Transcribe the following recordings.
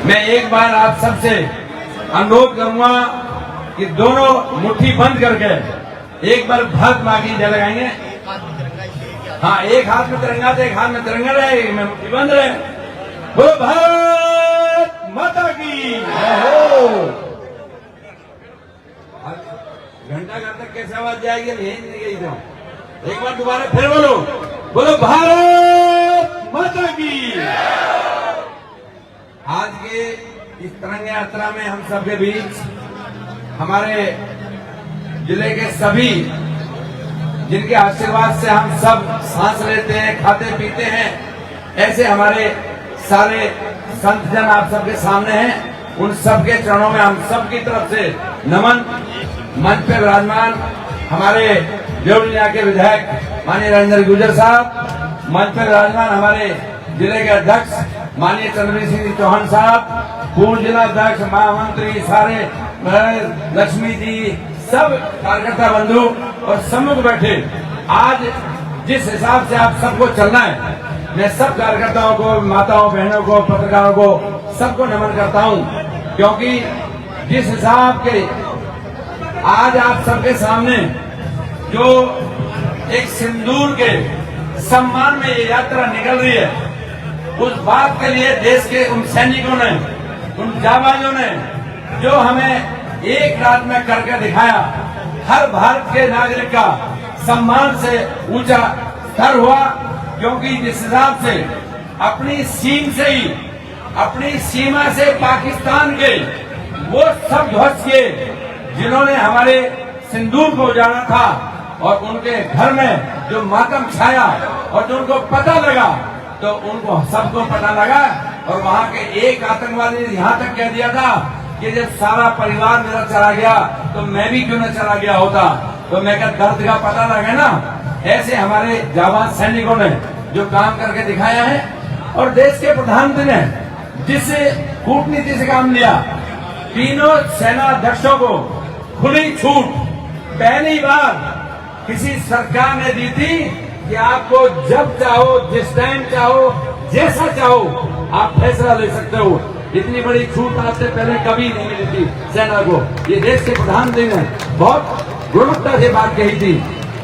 मैं एक बार आप सबसे अनुरोध करूंगा कि दोनों मुट्ठी बंद करके एक बार भारत माँ की जय लगाएंगे। हाँ, एक हाथ में तिरंगा तो एक हाथ में तिरंगा रहे, मैं मुट्ठी बंद रहे। बोलो भारत माता की जय हो। घंटा घर तक कैसे आवाज जाएगी? नहीं गई तो एक बार दोबारा फिर बोलो, बोलो भारत माता की। आज के इस तिरंगा यात्रा में हम सबके बीच हमारे जिले के सभी, जिनके आशीर्वाद से हम सब सांस लेते हैं, खाते पीते हैं, ऐसे हमारे सारे संत जन आप सबके सामने हैं। उन सबके चरणों में हम सबकी तरफ से नमन। मंच पे विराजमान हमारे देवलिया के विधायक माननीय राजेंद्र गुर्जर साहब, मंच पे विराजमान हमारे जिले के अध्यक्ष माननीय चंद्रवीर सिंह चौहान साहब, पूर्व जिला अध्यक्ष, महामंत्री, सारे लक्ष्मी जी, सब कार्यकर्ता बंधु और सम्मुख बैठे। आज जिस हिसाब से आप सबको चलना है, मैं सब कार्यकर्ताओं को, माताओं बहनों को, पत्रकारों को, सबको नमन करता हूं, क्योंकि जिस हिसाब के आज आप सबके सामने जो एक सिंदूर के सम्मान में ये यात्रा निकल रही है, उस बात के लिए देश के उन सैनिकों ने, उन जाबाजों ने जो हमें एक रात में करके दिखाया, हर भारत के नागरिक का सम्मान से ऊंचा स्तर हुआ। क्योंकि जिस हिसाब से अपनी सीम से ही, अपनी सीमा से पाकिस्तान के वो सब ध्वस्त किए जिन्होंने हमारे सिंदूर को उजाड़ा था, और उनके घर में जो मातम छाया और जो उनको पता लगा, तो उनको सबको पता लगा। और वहां के एक आतंकवादी ने यहाँ तक कह दिया था कि जब सारा परिवार मेरा चला गया तो मैं भी क्यों न चला गया होता। तो मैं क्या दर्द का पता लगा ना। ऐसे हमारे जाबाज सैनिकों ने जो काम करके दिखाया है, और देश के प्रधानमंत्री ने जिस कूटनीति से काम लिया, तीनों सेना अध्यक्षों को खुली छूट पहली बार किसी सरकार ने दी थी कि आपको जब चाहो, जिस टाइम चाहो, जैसा चाहो आप फैसला ले सकते हो। इतनी बड़ी छूट आज से पहले कभी नहीं मिली थी सेना को। ये देश के प्रधानमंत्री ने बहुत गुणवत्ता से बात कही थी,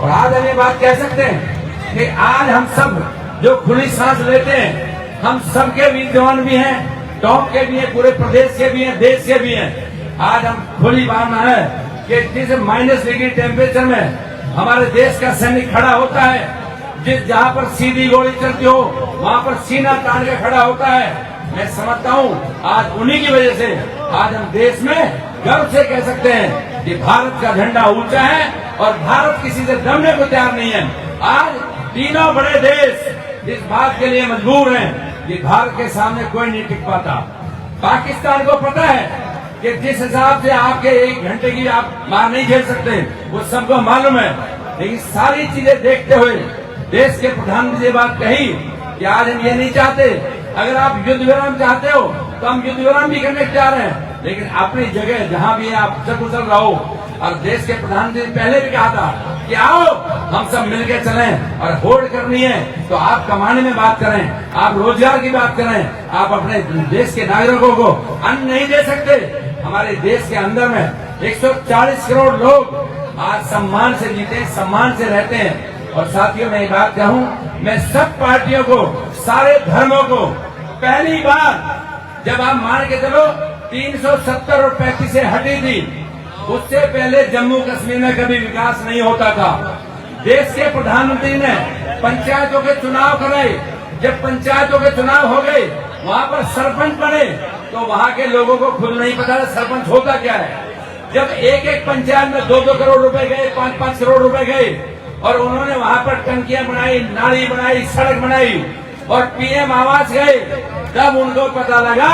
और आज हम ये बात कह सकते हैं कि आज हम सब जो खुली सांस लेते हैं, हम सबके वीर जवान भी हैं, टॉप के भी हैं, पूरे प्रदेश के भी हैं, देश के भी हैं। आज हम खुली मानना है कि जिस -डिग्री टेम्परेचर में हमारे देश का सैनिक खड़ा होता है, जिस जहां पर सीधी गोली चलती हो वहां पर सीना तान के खड़ा होता है, मैं समझता हूं आज उन्हीं की वजह से आज हम देश में गर्व से कह सकते हैं कि भारत का झंडा ऊंचा है और भारत किसी से दमने को तैयार नहीं है। आज तीनों बड़े देश इस बात के लिए मजबूर हैं कि भारत के सामने कोई नहीं टिक पाता। पाकिस्तान को पता है कि जिस हिसाब से आपके 1 घंटे की आप मार नहीं झेल सकते, वो सबको मालूम है। लेकिन सारी चीजें देखते हुए देश के प्रधानमंत्री ने बात कही कि आज हम ये नहीं चाहते, अगर आप युद्ध विराम चाहते हो तो हम युद्ध विराम भी करने जा रहे हैं, लेकिन अपनी जगह जहां भी आप सकुशल रहो। और देश के प्रधानमंत्री ने पहले भी कहा था कि आओ हम सब मिलकर चलें, और होड़ करनी है तो आप कमाने में बात करें, आप रोजगार की बात करें। आप अपने देश के नागरिकों को अन्न नहीं दे सकते। हमारे देश के अंदर में 140 करोड़ लोग आज सम्मान से जीते, सम्मान से रहते हैं। और साथियों मैं एक बात कहूं, मैं सब पार्टियों को, सारे धर्मों को, पहली बार जब आप मान के चलो 370 और 35 से हटी थी, उससे पहले जम्मू कश्मीर में कभी विकास नहीं होता था। देश के प्रधानमंत्री ने पंचायतों के चुनाव कराए। जब पंचायतों के चुनाव हो गए, वहां पर सरपंच बने, तो वहां के लोगों को खुद नहीं पता सरपंच होता क्या है। जब एक पंचायत में 2-2 करोड़ रुपए गए, 5-5 करोड़ रुपए गए, और उन्होंने वहां पर टंकियां बनाई, नाली बनाई, सड़क बनाई, और पीएम आवास गए, तब उनको पता लगा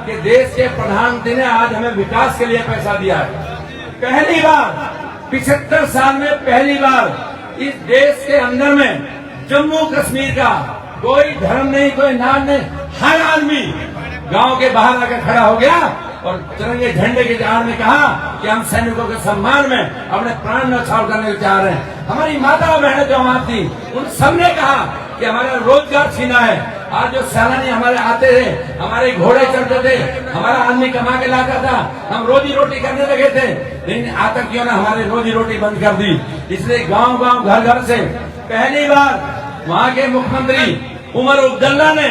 कि देश के प्रधानमंत्री ने आज हमें विकास के लिए पैसा दिया है। पहली बार 75 साल में पहली बार इस देश के अंदर में जम्मू कश्मीर का कोई धर्म नहीं, कोई नाम नहीं, हर आदमी गांव के बाहर आकर खड़ा हो गया और तिरंगे झंडे के आड़ में कहा कि हम सैनिकों के सम्मान में अपने प्राण न्यौछावर करने को चाह रहे हैं। हमारी माता और बहनें जो वहां थी, उन सबने कहा कि कि हमारा रोजगार छीना है। आज जो सैलानी हमारे आते थे, हमारे घोड़े चढ़ते थे, हमारा आदमी कमा के लाता था, हम रोजी रोटी करने लगे थे, लेकिन आतंकियों ने हमारी रोजी रोटी बंद कर दी। इसलिए गांव गांव घर घर से पहली बार वहां के मुख्यमंत्री उमर अब्दुल्ला ने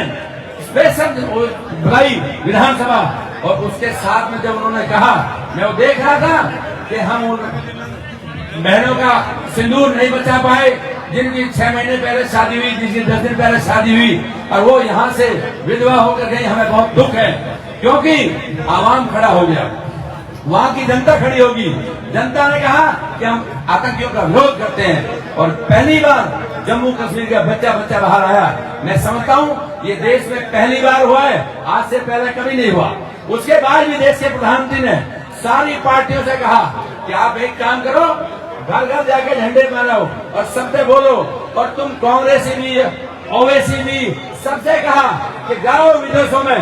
स्पेशल बुलाई विधानसभा, और उसके साथ में जब उन्होंने कहा, मैं वो देख रहा था कि हम उन बहनों का सिंदूर नहीं बचा पाए जिनकी 6 महीने पहले शादी हुई, जिसकी 10 दिन पहले शादी हुई, और वो यहाँ से विधवा होकर गई। हमें बहुत दुख है, क्योंकि आवाम खड़ा हो गया, वहां की जनता खड़ी होगी। जनता ने कहा कि हम आतंकियों का विरोध करते हैं, और पहली बार जम्मू कश्मीर का बच्चा बच्चा बाहर आया। मैं समझता हूँ ये देश में पहली बार हुआ है, आज से पहले कभी नहीं हुआ। उसके बाद भी देश के प्रधानमंत्री ने सारी पार्टियों से कहा कि आप एक काम करो, घर घर जाके झंडे फहराओ और सबसे बोलो, और तुम कांग्रेसी भी ओवैसी भी सबसे कहा कि जाओ विदेशों में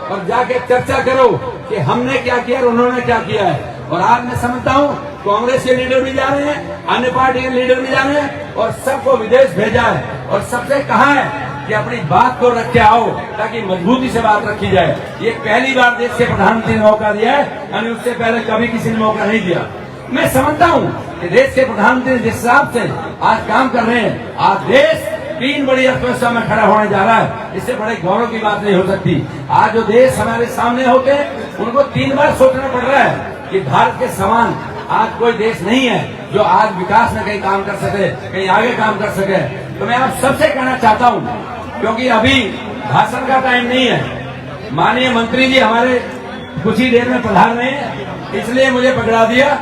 और जाके चर्चा करो कि हमने क्या किया और उन्होंने क्या किया है। और आज मैं समझता हूँ कांग्रेस के लीडर भी जा रहे हैं, अन्य पार्टी के लीडर भी जा रहे हैं, और सबको विदेश भेजा है, और सबसे कहा है कि अपनी बात को रख के आओ, ताकि मजबूती से बात रखी जाए। ये पहली बार देश के प्रधानमंत्री ने मौका दिया है, यानी उससे पहले कभी किसी ने मौका नहीं दिया। मैं समझता हूँ कि देश के प्रधानमंत्री जिस हिसाब से आज काम कर रहे हैं, आज देश 3 बड़ी अर्थव्यवस्था में खड़ा होने जा रहा है। इससे बड़े गौरव की बात नहीं हो सकती। आज जो देश हमारे सामने होते हैं, उनको 3 बार सोचना पड़ रहा है कि भारत के समान आज कोई देश नहीं है जो आज विकास में कहीं काम कर सके, कहीं आगे काम कर सके। तो मैं आप सबसे कहना चाहता हूँ, क्योंकि अभी भाषण का टाइम नहीं है, माननीय मंत्री जी हमारे कुछ ही देर में पधार रहे हैं, इसलिए मुझे पकड़ा दिया।